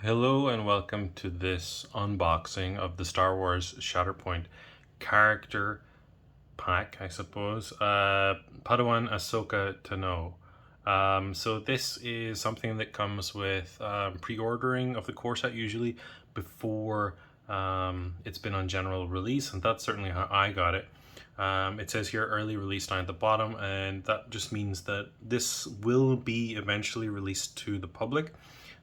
Hello and welcome to this unboxing of the Star Wars Shatterpoint character pack, I suppose. Padawan, Ahsoka, Tano. So this is something that comes with pre-ordering of the core set usually before it's been on general release, and that's certainly how I got it. It says here early release down at the bottom, and that just means that this will be eventually released to the public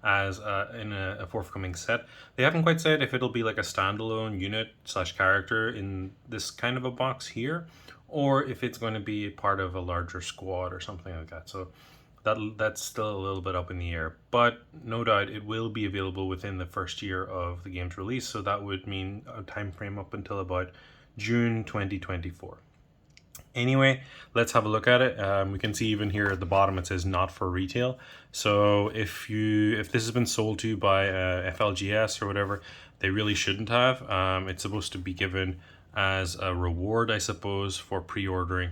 as in a forthcoming set. They haven't quite said if it'll be like a standalone unit slash character in this kind of a box here, or if it's going to be part of a larger squad or something like that. So that's still a little bit up in the air, but no doubt it will be available within the first year of the game's release. So that would mean a time frame up until about June 2024. Anyway, let's have a look at it. We can see even here at the bottom it says not for retail. So if this has been sold to you by FLGS or whatever, they really shouldn't have. It's supposed to be given as a reward, I suppose, for pre-ordering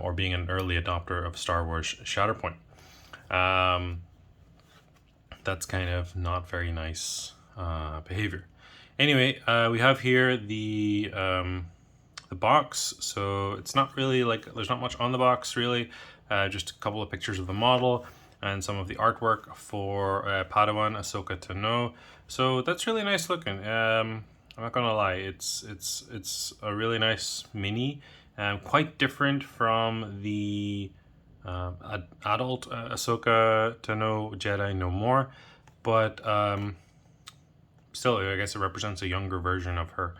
or being an early adopter of Star Wars Shatterpoint. That's kind of not very nice behavior. Anyway, we have here the box. So it's not really like, there's not much on the box really, just a couple of pictures of the model and some of the artwork for Padawan, Ahsoka, Tano. So that's really nice looking. I'm not gonna lie, it's a really nice mini, quite different from the adult Ahsoka Tano Jedi No More, but still, I guess it represents a younger version of her.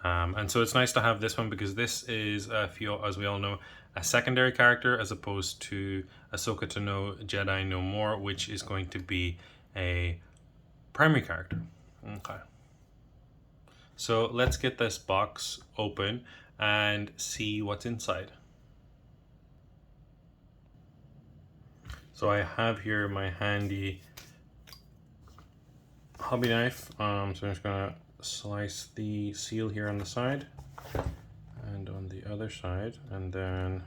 And so it's nice to have this one because this is, as we all know, a secondary character as opposed to Ahsoka Tano Jedi No More, which is going to be a primary character. Okay. So let's get this box open and see what's inside. So I have here my handy hobby knife. So I'm just gonna slice the seal here on the side and on the other side, and then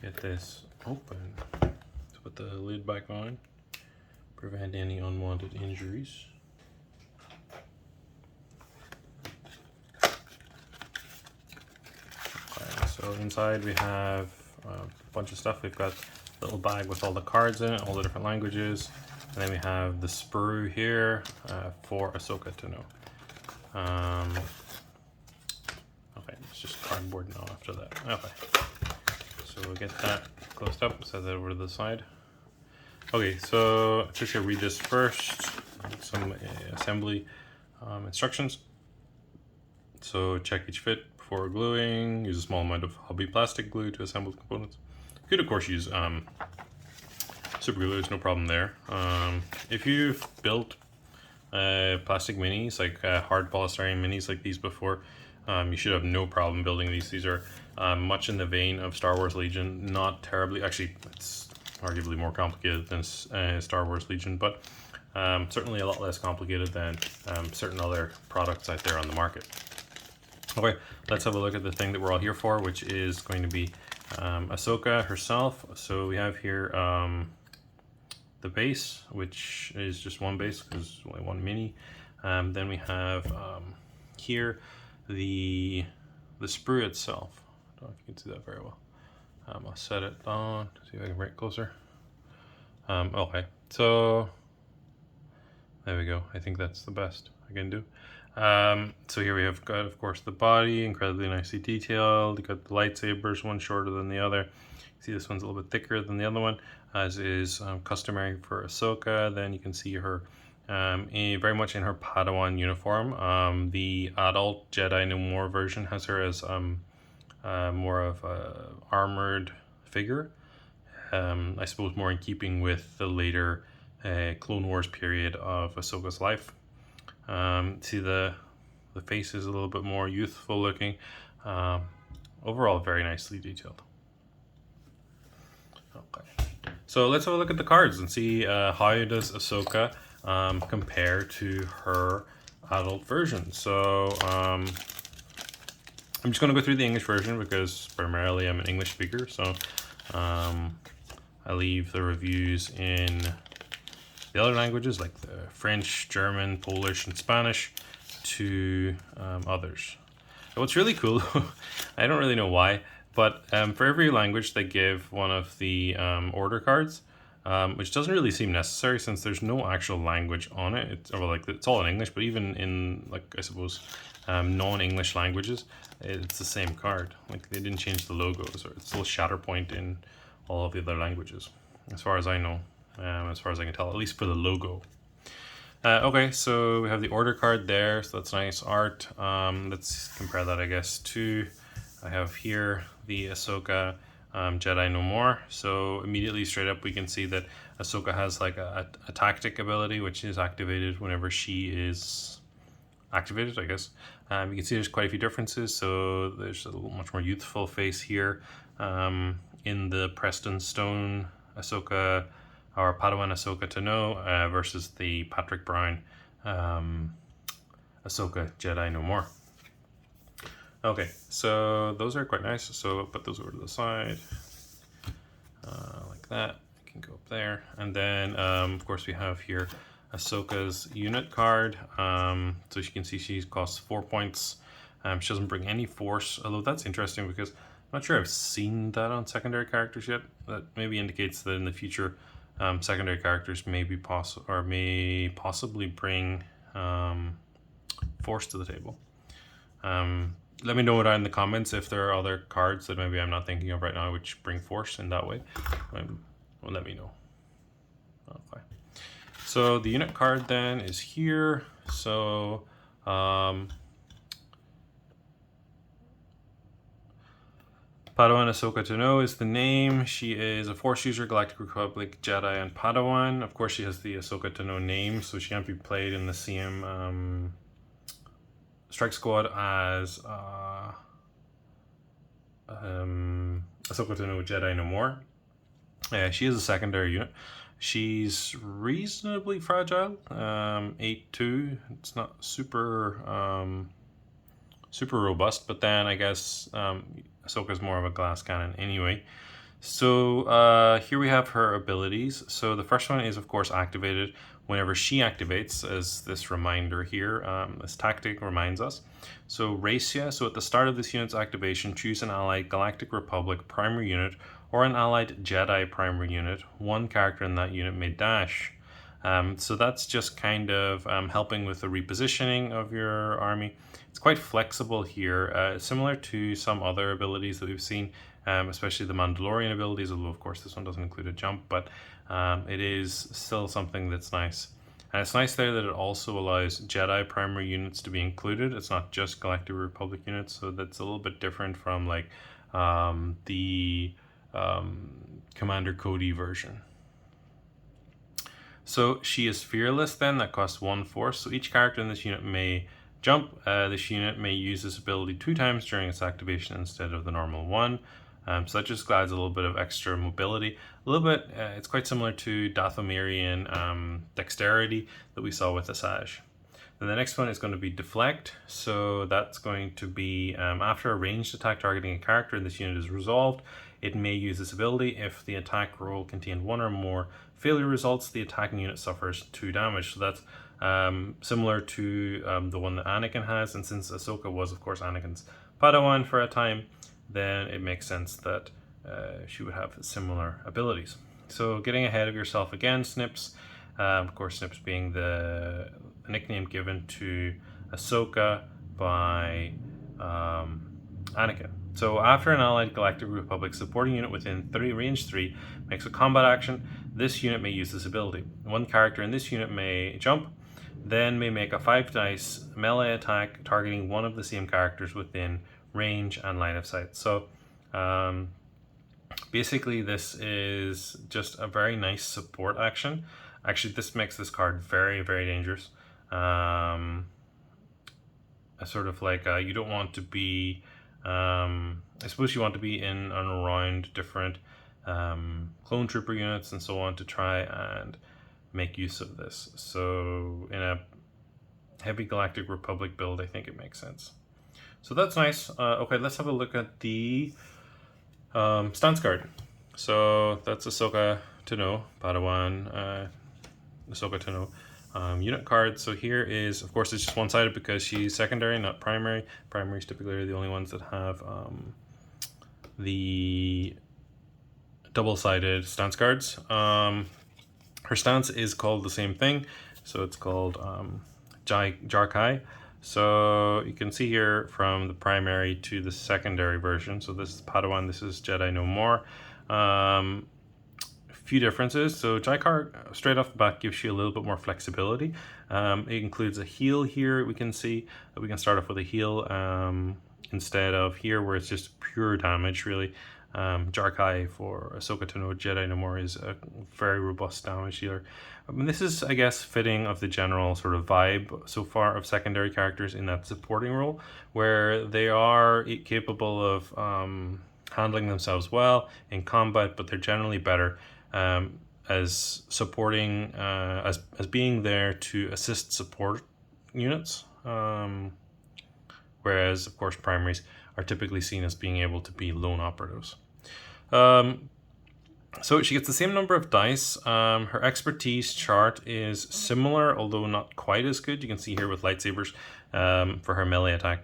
get this open to put the lid back on, prevent any unwanted injuries. Okay, so inside we have a bunch of stuff. We've got a little bag with all the cards in it, all the different languages. And then we have the sprue here for Ahsoka Tano. Okay, it's just cardboard now after that. Okay, so we'll get that closed up, set that over to the side. Okay, so just gonna read this first. Some assembly instructions. So check each fit before gluing. Use a small amount of hobby plastic glue to assemble the components. You could of course use super glue, there's no problem there. If you've built plastic minis, like hard polystyrene minis like these before, you should have no problem building these. These are much in the vein of Star Wars Legion, not terribly, actually it's arguably more complicated than Star Wars Legion, but certainly a lot less complicated than certain other products out there on the market. Okay, let's have a look at the thing that we're all here for, which is going to be Ahsoka herself. So we have here the base, which is just one base because only one mini. Then we have here the sprue itself. I don't know if you can see that very well. I'll set it on, see if I can bring it closer. Okay, so there we go. I think that's the best I can do. So here we have got, of course, the body, incredibly nicely detailed. You got the lightsabers, one shorter than the other. See, this one's a little bit thicker than the other one, as is customary for Ahsoka. Then you can see her very much in her Padawan uniform. The adult Jedi No More version has her as more of a armored figure. I suppose more in keeping with the later Clone Wars period of Ahsoka's life. See the face is a little bit more youthful looking. Overall, very nicely detailed. Okay, so let's have a look at the cards and see how does Ahsoka compare to her adult version. So I'm just going to go through the English version because primarily I'm an English speaker, so I leave the reviews in the other languages like the French, German, Polish, and Spanish to others. And what's really cool, I don't really know why, but for every language they give one of the order cards, which doesn't really seem necessary since there's no actual language on it. It's all in English, but even in I suppose non-English languages, it's the same card. Like they didn't change the logos, or it's still Shatterpoint in all of the other languages, as far as I know, as far as I can tell, at least for the logo. Okay, so we have the order card there, so that's nice art. Let's compare that, I guess, to, I have here the Ahsoka Jedi No More. So immediately straight up we can see that Ahsoka has like a tactic ability, which is activated whenever she is activated, I guess. You can see there's quite a few differences. So there's a much more youthful face here in the Preston Stone Ahsoka, or Padawan Ahsoka Tano versus the Patrick Brown Ahsoka Jedi No More. Okay, so those are quite nice. So I'll put those over to the side like that. I can go up there, and then of course we have here Ahsoka's unit card. So you can see she costs 4 points. She doesn't bring any force, although that's interesting because I'm not sure I've seen that on secondary characters yet. That maybe indicates that in the future secondary characters may possibly bring force to the table. Let me know down in the comments if there are other cards that maybe I'm not thinking of right now which bring force in that way. Well, let me know. Okay. So the unit card then is here. So Padawan Ahsoka Tano is the name. She is a Force user, Galactic Republic Jedi, and Padawan. Of course, she has the Ahsoka Tano name, so she can't be played in the same strike squad as Ahsoka Tano Jedi No More. She is a secondary unit. She's reasonably fragile, 8-2. It's not super robust, but then I guess Ahsoka's more of a glass cannon anyway. So here we have her abilities. So the first one is of course activated whenever she activates, as this reminder here. This tactic reminds us. So Racia, so at the start of this unit's activation, choose an allied Galactic Republic primary unit or an allied Jedi primary unit. One character in that unit may dash. So that's just kind of helping with the repositioning of your army. It's quite flexible here, similar to some other abilities that we've seen, especially the Mandalorian abilities, although of course this one doesn't include a jump, but it is still something that's nice. And it's nice there that it also allows Jedi primary units to be included. It's not just Galactic Republic units, so that's a little bit different from like the Commander Cody version. So she is fearless then, that costs 1 force. So each character in this unit may jump. This unit may use this ability 2 times during its activation instead of the normal 1. So that just adds a little bit of extra mobility. A little bit, it's quite similar to Dathomirian dexterity that we saw with Asajj. Then the next one is going to be deflect. So that's going to be after a ranged attack targeting a character in this unit is resolved, it may use this ability. If the attack roll contained 1 or more failure results, the attacking unit suffers 2 damage. So that's similar to the one that Anakin has, and since Ahsoka was of course Anakin's Padawan for a time, then it makes sense that she would have similar abilities. So getting ahead of yourself again, Snips. Of course, Snips being the nickname given to Ahsoka by Anakin. So after an allied Galactic Republic supporting unit within range 3 makes a combat action, this unit may use this ability. One character in this unit may jump, then may make a 5 dice melee attack targeting one of the same characters within range and line of sight. So basically this is just a very nice support action. Actually, this makes this card very, very dangerous. Sort of like you don't want to be, I suppose you want to be in and around different clone trooper units and so on to try and make use of this. So in a heavy Galactic Republic build, I think it makes sense. So that's nice. Okay, let's have a look at the stance card. So that's Ahsoka Tano, Padawan Ahsoka Tano unit card. So here is, of course, it's just one-sided because she's secondary, not primary. Primaries typically are the only ones that have the double-sided stance cards. Her stance is called the same thing, so it's called Jarkai. So you can see here from the primary to the secondary version. So this is Padawan, this is Jedi No More. Few differences. So Jarkai straight off the bat gives you a little bit more flexibility. It includes a heal here. We can see that we can start off with a heal instead of here where it's just pure damage really. Jarkai for Ahsoka Tano Jedi No More is a very robust damage dealer. I mean, this is, I guess, fitting of the general sort of vibe so far of secondary characters in that supporting role, where they are capable of handling themselves well in combat, but they're generally better as supporting, as being there to assist support units. Whereas, of course, primaries are typically seen as being able to be lone operatives. So she gets the same number of dice. Her expertise chart is similar, although not quite as good. You can see here with lightsabers for her melee attack.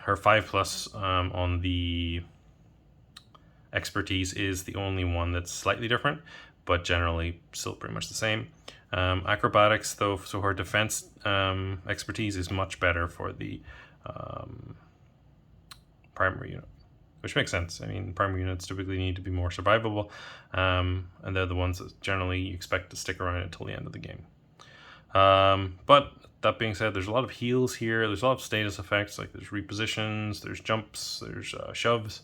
Her 5+ on the expertise is the only one that's slightly different, but generally still pretty much the same. Acrobatics, though, so her defense expertise is much better for the primary unit, which makes sense. I mean, primary units typically need to be more survivable, and they're the ones that generally you expect to stick around until the end of the game. But that being said, there's a lot of heals here. There's a lot of status effects, like there's repositions, there's jumps, there's shoves.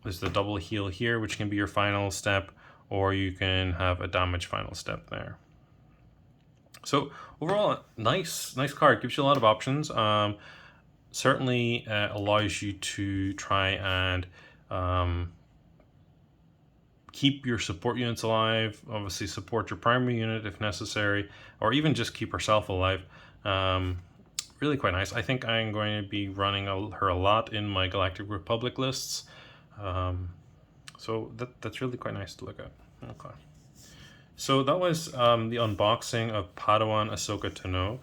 There's the double heal here, which can be your final step, or you can have a damage final step there. So overall, nice card. Gives you a lot of options. Certainly allows you to try and keep your support units alive. Obviously, support your primary unit if necessary, or even just keep herself alive. Really quite nice. I think I'm going to be running her a lot in my Galactic Republic lists. So that's really quite nice to look at. Okay. So that was the unboxing of Padawan Ahsoka Tano.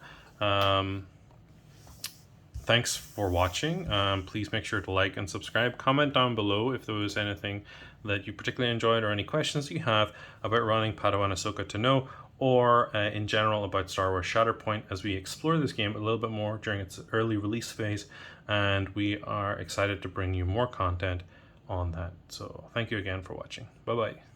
Thanks for watching. Please make sure to like and subscribe. Comment down below if there was anything that you particularly enjoyed or any questions you have about running Padawan Ahsoka Tano, or in general about Star Wars Shatterpoint, as we explore this game a little bit more during its early release phase, and we are excited to bring you more content on that. So thank you again for watching. Bye bye.